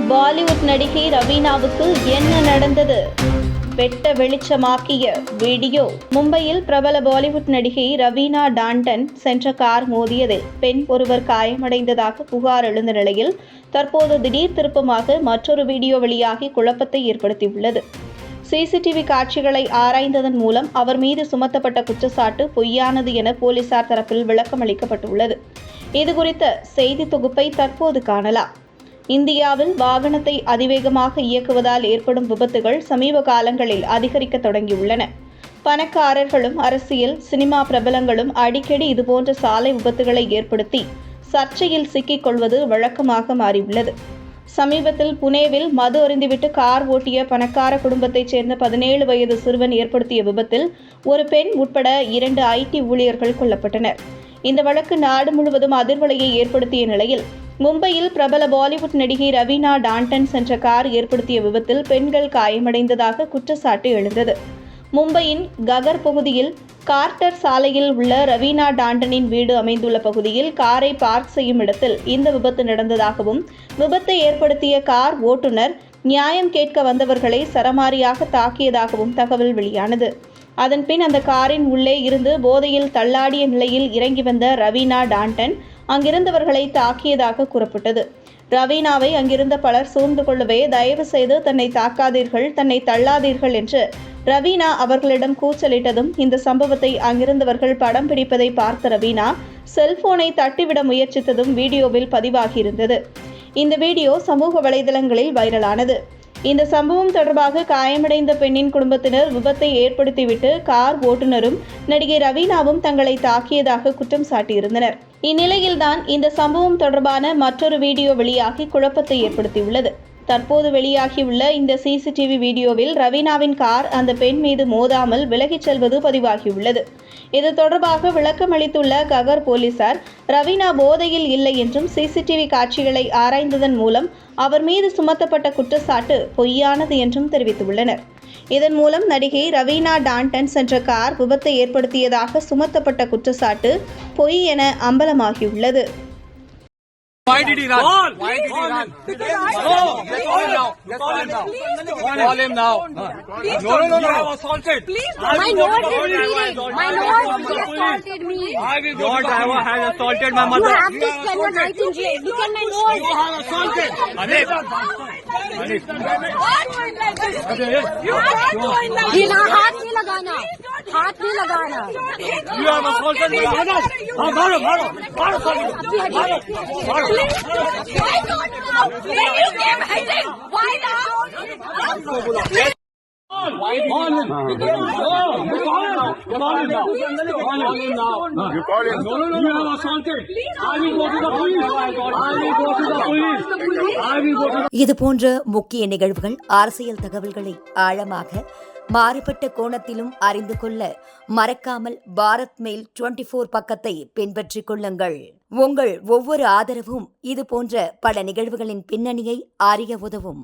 பாலிவுட் நடிகை ரவீனாவுக்கு என்ன நடந்தது? வெட்ட வெளிச்சமாக்கிய வீடியோ. மும்பையில் பிரபல பாலிவுட் நடிகை ரவீனா டாண்டன் சென்ற கார் மோதியதில் பெண் ஒருவர் காயமடைந்ததாக புகார் எழுந்த நிலையில் தற்போது திடீர் திருப்பமாக மற்றொரு வீடியோ வெளியாகி குழப்பத்தை ஏற்படுத்தியுள்ளது. சிசிடிவி காட்சிகளை ஆராய்ந்ததன் மூலம் அவர் மீது சுமத்தப்பட்ட குற்றச்சாட்டு பொய்யானது என போலீசார் தரப்பில் விளக்கம் அளிக்கப்பட்டுள்ளது. இதுகுறித்த செய்தி தொகுப்பை தற்போது காணலாம். இந்தியாவில் வாகனத்தை அதிவேகமாக இயக்குவதால் ஏற்படும் விபத்துகள் சமீப காலங்களில் அதிகரிக்க தொடங்கியுள்ளன. பணக்காரர்களும் அரசியல், சினிமா பிரபலங்களும் அடிக்கடி இதுபோன்ற சாலை விபத்துகளை ஏற்படுத்தி சர்ச்சையில் சிக்கிக் கொள்வது வழக்கமாக மாறியுள்ளது. சமீபத்தில் புனேவில் மது அருந்திவிட்டு கார் ஓட்டிய பணக்கார குடும்பத்தைச் சேர்ந்த 17 வயது சிறுவன் ஏற்படுத்திய விபத்தில் ஒரு பெண் உட்பட 2 IT ஊழியர்கள் கொல்லப்பட்டனர். இந்த வழக்கு நாடு முழுவதும் அதிர்வலையை ஏற்படுத்திய நிலையில் மும்பையில் பிரபல பாலிவுட் நடிகை ரவீனா டாண்டன் சென்ற கார் ஏற்படுத்திய விபத்தில் பெண்கள் காயமடைந்ததாக குற்றச்சாட்டு எழுந்தது. மும்பையின் ககர் பகுதியில் கார்ட்டர் சாலையில் உள்ள ரவீனா டாண்டனின் வீடு அமைந்துள்ள பகுதியில் காரை பார்க் செய்யும் இடத்தில் இந்த விபத்து நடந்ததாகவும், விபத்தை ஏற்படுத்திய கார் ஓட்டுநர் நியாயம் கேட்க வந்தவர்களை சரமாரியாக தாக்கியதாகவும் தகவல் வெளியானது. அதன்பின் அந்த காரின் உள்ளே இருந்து போதையில் தள்ளாடிய நிலையில் இறங்கி வந்த ரவீனா டாண்டன் அங்கிருந்தவர்களை தாக்கியதாக கூறப்பட்டது. ரவீனாவை அங்கிருந்த பலர் சூழ்ந்து கொள்ளவே, தயவு செய்து தன்னை தாக்காதீர்கள், தன்னை தள்ளாதீர்கள் என்று ரவீனா அவர்களிடம் கூச்சலிட்டதும் இந்த சம்பவத்தை அங்கிருந்தவர்கள் படம் பிடிப்பதை பார்த்த ரவீனா செல்போனை தட்டிவிட முயற்சித்ததும் வீடியோவில் பதிவாகியிருந்தது. இந்த வீடியோ சமூக வலைதளங்களில் வைரலானது. இந்த சம்பவம் தொடர்பாக காயமடைந்த பெண்ணின் குடும்பத்தினர் விபத்தை ஏற்படுத்திவிட்டு கார் ஓட்டுநரும் நடிகை ரவீனாவும் தங்களை தாக்கியதாக குற்றம் சாட்டியிருந்தனர். இந்நிலையில்தான் இந்த சம்பவம் தொடர்பான மற்றொரு வீடியோ வெளியாகி குழப்பத்தை ஏற்படுத்தியுள்ளது. தற்போது வெளியாகியுள்ள இந்த சிசிடிவி வீடியோவில் ரவீனாவின் கார் அந்த பெண் மீது மோதாமல் விலகிச் செல்வது பதிவாகியுள்ளது. இது தொடர்பாக விளக்கம் அளித்துள்ள ககர் போலீசார், ரவீனா போதையில் இல்லை என்றும் சிசிடிவி காட்சிகளை ஆராய்ந்ததன் மூலம் அவர் மீது சுமத்தப்பட்ட குற்றச்சாட்டு பொய்யானது என்றும் தெரிவித்துள்ளனர். இதன் மூலம் நடிகை ரவீனா டாண்டன் சென்ற கார் விபத்தை ஏற்படுத்தியதாக சுமத்தப்பட்ட குற்றச்சாட்டு பொய் என அம்பலமாகியுள்ளது. Why did he run? Why did he run? No, call him now. Call him now. No, you have assaulted. My lord is reading. My lord assaulted me. Your driver has assaulted my mother. You have to spend the night in jail. Look at my lord. You have assaulted. Anip. ये ना हाथ नहीं लगाना, हाथ नहीं लगाना. You have assaulted my mother. मारो, मारो, मारो, मारो. Why not now? When you came hitting, why now? Why did he run? No, you call him now. Call him now. Call him now. You call him. No, you have assaulted. I will go to the police. I will go to the police. I will go to the... இது போன்ற முக்கிய நிகழ்வுகள், அரசியல் தகவல்களை ஆழமாக மாறுபட்ட கோணத்திலும் அறிந்து கொள்ள மறக்காமல் பாரத் மெயில் 24 பக்கத்தை பின்பற்றிக் கொள்ளுங்கள். உங்கள் ஒவ்வொரு ஆதரவும் இது போன்ற பல நிகழ்வுகளின் பின்னணியை அறிய உதவும்.